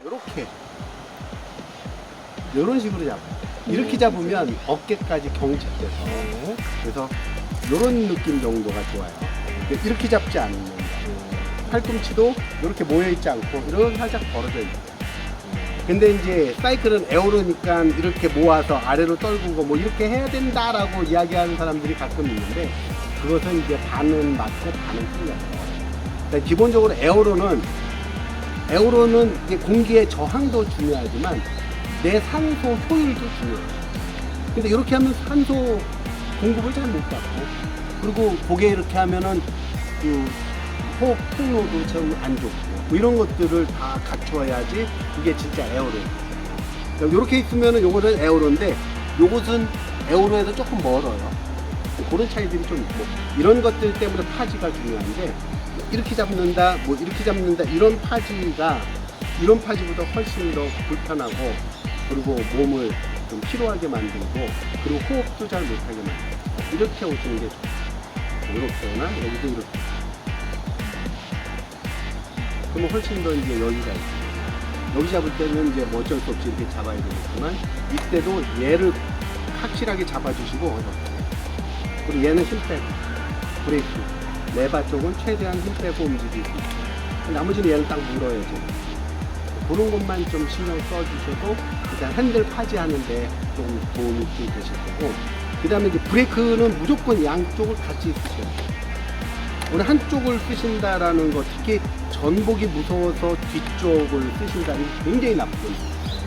이렇게 이런 식으로 잡아요. 이렇게 잡으면 어깨까지 경직돼서 그래서 이런 느낌 정도가 좋아요. 이렇게 잡지 않는 팔꿈치도 이렇게 모여있지 않고 이렇게 살짝 벌어져 있어요. 근데 이제 사이클은 에어로니까 이렇게 모아서 아래로 떨구고 뭐 이렇게 해야 된다라고 이야기하는 사람들이 가끔 있는데 그것은 이제 반은 맞고 반은 틀려요. 그러니까 기본적으로 에어로는 이제 공기의 저항도 중요하지만 내 산소 효율도 중요해요. 근데 이렇게 하면 산소 공급을 잘 못 받고 그리고 고개 이렇게 하면은 그 호흡 통로도 좀 안 좋고 뭐 이런 것들을 다 갖춰야지 이게 진짜 에어로예요. 이렇게 있으면은 요거는 에어로인데 요것은 에어로에서 조금 멀어요. 그런 차이들이 좀 있고 이런 것들 때문에 파지가 중요한데 이렇게 잡는다 뭐 이렇게 잡는다 이런 파지보다 훨씬 더 불편하고 그리고 몸을 좀 피로하게 만들고 그리고 호흡도 잘 못하게 만들고 이렇게 오시는 게 좋아요. 이렇게나 여기도 이렇게 그러면 훨씬 더 이제 여유가 있어요. 여기 잡을 때는 이제 뭐 어쩔 수 없이 이렇게 잡아야 되겠지만 이때도 얘를 확실하게 잡아주시고 이렇게. 그리고 얘는 힘 빼고 브레이크 레바 쪽은 최대한 힘 빼고 움직이고 나머지는 얘를 딱 물어야죠. 그런 것만 좀 신경 써주셔도 일단 핸들 파지하는데 좀 도움이 좀 되실 거고 그 다음에 이제 브레이크는 무조건 양쪽을 같이 쓰셔야 돼요. 오늘 한쪽을 쓰신다라는 거 특히 전복이 무서워서 뒤쪽을 쓰신다는 게 굉장히 나쁜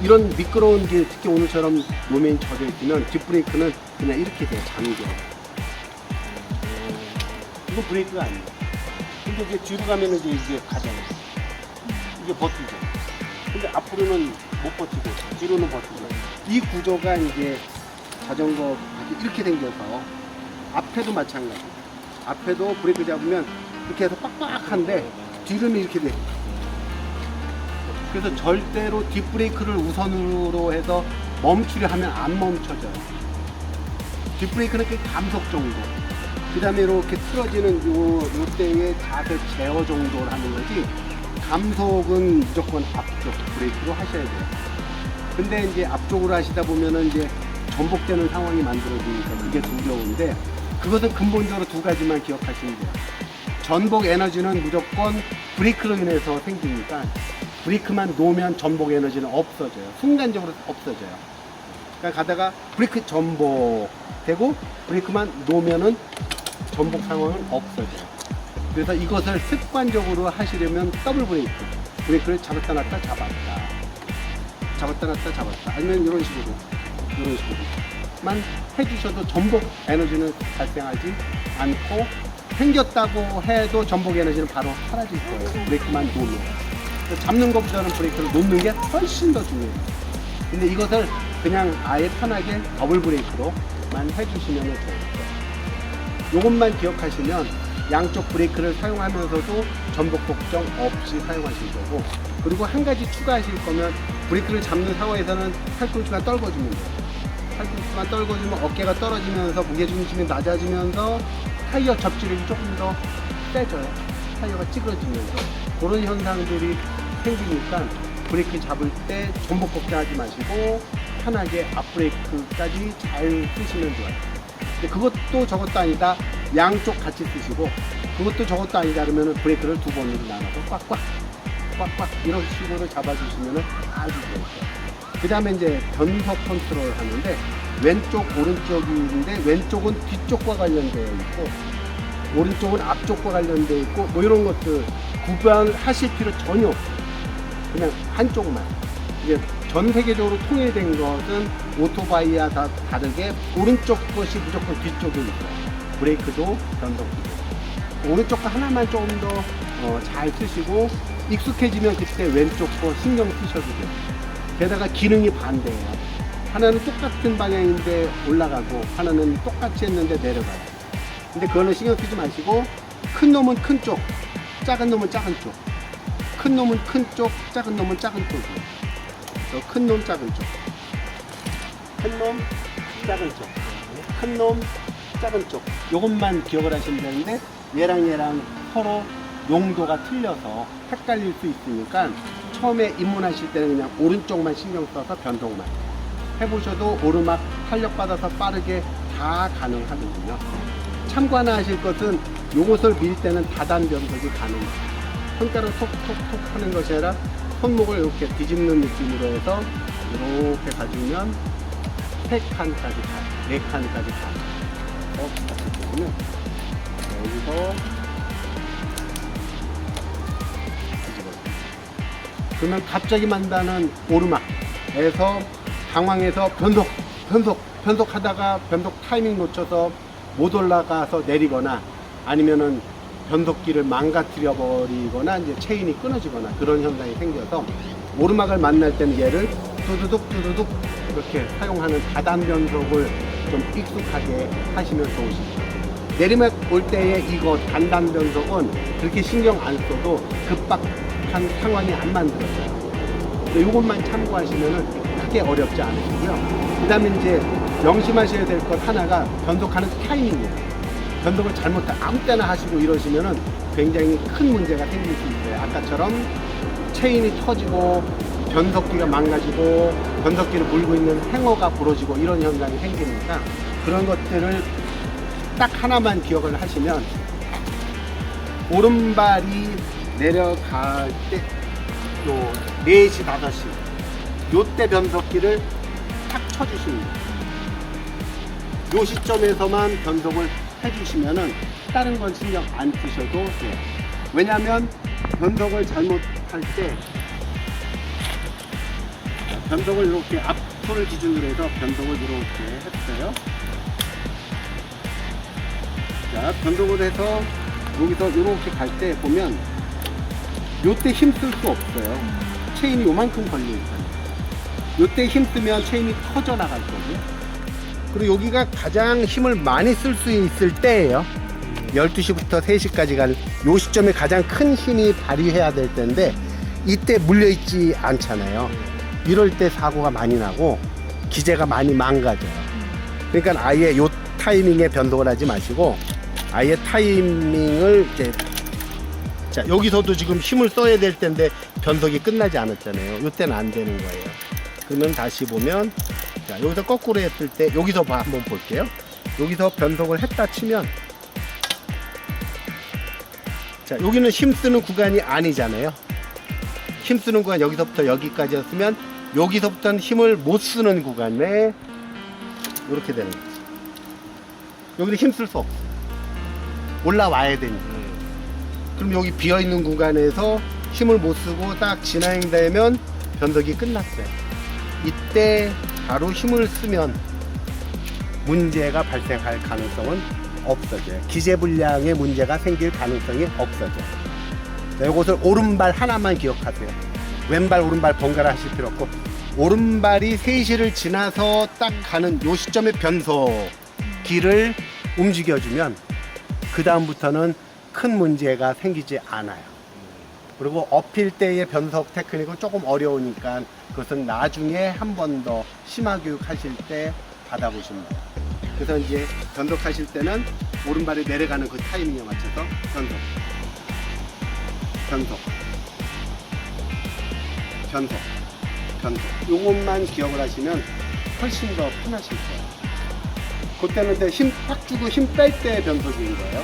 이런 미끄러운 길 특히 오늘처럼路面이 젖어 있으면 뒷브레이크는 그냥 이렇게 돼요. 잠겨 이거 브레이크가 아니에요. 근데 이제 뒤로 가면은 이게 가잖아요. 이게 버티죠. 근데 앞으로는 못 버티고 뒤로는 버티고 이 구조가 이제 자전거 이렇게 생겨서 앞에도 마찬가지 앞에도 브레이크 잡으면 이렇게 해서 빡빡한데 뒤로는 이렇게 돼. 그래서 절대로 뒷브레이크를 우선으로 해서 멈추려 하면 안 멈춰져요. 뒷브레이크는 그 감속 정도 그 다음에 이렇게 틀어지는 요때의 자세 제어 정도를 하는 거지 감속은 무조건 앞쪽 브레이크로 하셔야 돼요. 근데 이제 앞쪽으로 하시다 보면은 이제 전복되는 상황이 만들어지니까 이게 두려운데 그것은 근본적으로 두 가지만 기억하시면 돼요. 전복 에너지는 무조건 브레이크로 인해서 생기니까 브레이크만 놓으면 전복 에너지는 없어져요. 순간적으로 없어져요. 그러니까 가다가 브레이크 전복되고 브레이크만 놓으면은 전복 상황은 없어져요. 그래서 이것을 습관적으로 하시려면 더블 브레이크를 잡았다 놨다 잡았다 아니면 이런 식으로만 해주셔도 전복 에너지는 발생하지 않고 생겼다고 해도 전복 에너지는 바로 사라질 거예요. 브레이크만 놓으면 잡는 것보다는 브레이크를 놓는 게 훨씬 더 중요해요. 근데 이것을 그냥 아예 편하게 더블 브레이크로만 해주시면 좋아요. 이것만 기억하시면 양쪽 브레이크를 사용하면서도 전복 걱정 없이 사용하실 거고 그리고 한 가지 추가하실 거면 브레이크를 잡는 상황에서는 팔꿈치가 떨궈주면 돼요. 팔꿈치만 떨궈주면 어깨가 떨어지면서 무게중심이 낮아지면서 타이어 접지력이 조금 더 세져요. 타이어가 찌그러지면서 그런 현상들이 생기니까 브레이크 잡을 때 전복 걱정하지 마시고 편하게 앞브레이크까지 잘 쓰시면 좋아요. 근데 그것도 저것도 아니다 양쪽 같이 쓰시고 그것도 저것도 아니다 그러면 브레이크를 두 번으로 나눠서 꽉꽉 이런 식으로 잡아주시면 아주 좋을 거예요. 그 다음에 이제 변속 컨트롤 하는데 왼쪽 오른쪽이 있는데 왼쪽은 뒤쪽과 관련되어 있고 오른쪽은 앞쪽과 관련되어 있고 뭐 이런 것들 구별하실 필요 전혀 없어요. 그냥 한쪽만. 이게 전 세계적으로 통일된 것은 오토바이와 다 다르게 오른쪽 것이 무조건 뒤쪽에 있어요. 브레이크도 변속기도. 오른쪽 거 하나만 조금 더 잘 쓰시고 익숙해지면 그때 왼쪽 거 신경 쓰셔도 돼요. 게다가 기능이 반대예요. 하나는 똑같은 방향인데 올라가고 하나는 똑같이 했는데 내려가요. 근데 그거는 신경 쓰지 마시고 큰 놈은 큰 쪽, 작은 놈은 작은 쪽. 큰 놈은 큰 쪽, 작은 놈은 작은 쪽이에요. 큰 놈, 작은 쪽. 큰 놈, 작은 쪽. 큰 놈, 작은 쪽. 요것만 기억을 하시면 되는데 얘랑 서로 용도가 틀려서 헷갈릴 수 있으니까 처음에 입문하실 때는 그냥 오른쪽만 신경 써서 변속만 해보셔도 오르막 탄력받아서 빠르게 다 가능하거든요. 참고 하나 하실 것은 요것을 밀 때는 다단 변속이 가능해요. 손가락 톡톡톡 하는 것이 아니라 손목을 이렇게 뒤집는 느낌으로 해서 이렇게 가지면 3칸까지 가요. 4칸까지 가요. 같이 보면 여기서 그러면 갑자기 만다는 오르막에서 당황해서 변속하다가 변속 타이밍 놓쳐서 못 올라가서 내리거나 아니면은 변속기를 망가뜨려 버리거나 이제 체인이 끊어지거나 그런 현상이 생겨서 오르막을 만날 때는 얘를 두두둑 이렇게 사용하는 다단 변속을 좀 익숙하게 하시면 좋으십니다. 내리막 올 때의 이거 단단 변속은 그렇게 신경 안 써도 급박한 상황이 안 만들어져요. 이것만 참고하시면은 크게 어렵지 않으시고요. 그 다음에 이제 명심하셔야 될 것 하나가 변속하는 타이밍이에요. 변속을 아무 때나 하시고 이러시면은 굉장히 큰 문제가 생길 수 있어요. 아까처럼 체인이 터지고 변속기가 망가지고 변속기를 물고 있는 행어가 부러지고 이런 현상이 생기니까 그런 것들을 딱 하나만 기억을 하시면 오른발이 내려갈 때 또 4시, 5시 요때 변속기를 탁 쳐주십니다. 요 시점에서만 변속을 해주시면은 다른 건 신경 안 쓰셔도 돼요. 왜냐하면 변속을 잘못할 때 변속을 이렇게 앞으로 기준으로 해서 변속을 이렇게 했어요. 자, 변속을 해서 여기서 이렇게 갈 때 보면 요때 힘 쓸 수 없어요. 체인이 요만큼 걸리니까. 요때 힘 쓰면 체인이 터져 나갈 거고요. 그리고 여기가 가장 힘을 많이 쓸 수 있을 때예요. 12시부터 3시까지 가는 요 시점에 가장 큰 힘이 발휘해야 될 때인데 이때 물려있지 않잖아요. 이럴 때 사고가 많이 나고 기재가 많이 망가져요. 그러니까 아예 요 타이밍에 변동을 하지 마시고 아예 타이밍을 이제 자 여기서도 지금 힘을 써야 될 텐데 변속이 끝나지 않았잖아요. 요때는 안 되는 거예요. 그러면 다시 보면 자 여기서 거꾸로 했을 때 여기서 한번 볼게요. 여기서 변속을 했다 치면 자 여기는 힘쓰는 구간이 아니잖아요. 힘쓰는 구간 여기서부터 여기까지였으면 여기서부터는 힘을 못 쓰는 구간에 이렇게 되는 거죠. 여기는 힘쓸 수 없어. 올라와야 되니까. 그럼 여기 비어있는 구간에서 힘을 못 쓰고 딱 진행되면 변속이 끝났어요. 이때 바로 힘을 쓰면 문제가 발생할 가능성은 없어져요. 기재불량의 문제가 생길 가능성이 없어져요. 자, 이것을 오른발 하나만 기억하세요. 왼발 오른발 번갈아 하실 필요 없고 오른발이 3시를 지나서 딱 가는 요 시점의 변속기를 움직여주면 그 다음부터는 큰 문제가 생기지 않아요. 그리고 업힐 때의 변속 테크닉은 조금 어려우니까 그것은 나중에 한 번 더 심화 교육 하실 때 받아보시면 돼요. 그래서 이제 변속하실 때는 오른발이 내려가는 그 타이밍에 맞춰서 변속 요것만 기억을 하시면 훨씬 더 편하실 거예요. 그때는 이제 힘 팍 주고 힘 뺄 때 변속인 거예요.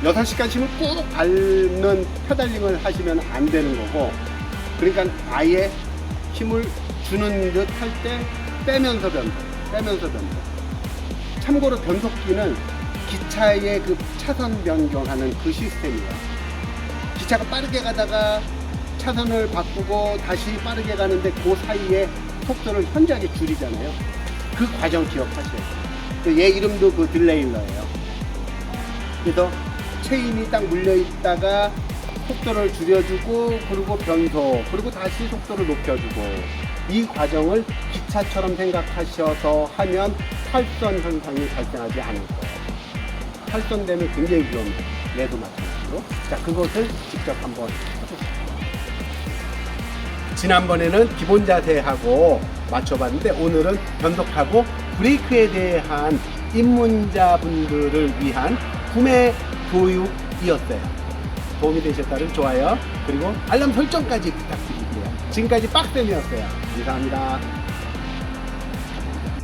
6시까지 힘을 꾹 밟는 페달링을 하시면 안 되는 거고 그러니까 아예 힘을 주는 듯 할 때 빼면서 변속 참고로 변속기는 기차의 그 차선 변경하는 그 시스템이에요. 기차가 빠르게 가다가 차선을 바꾸고 다시 빠르게 가는데 그 사이에 속도를 현저하게 줄이잖아요. 그 과정 기억하셔야 돼요. 얘 이름도 그 딜레일러예요. 그래서 체인이 딱 물려있다가 속도를 줄여주고 그리고 변속 그리고 다시 속도를 높여주고 이 과정을 기차처럼 생각하셔서 하면 탈선 현상이 발생하지 않을 거예요. 탈선되면 굉장히 위험해요. 얘도 마찬가지로. 자, 그것을 직접 한번 해보세요. 지난번에는 기본 자세하고 맞춰봤는데 오늘은 변속하고 브레이크에 대한 입문자분들을 위한 구매 교육이었어요. 도움이 되셨다면 좋아요 그리고 알람 설정까지 부탁드릴게요. 지금까지 빡쌤이었어요. 감사합니다.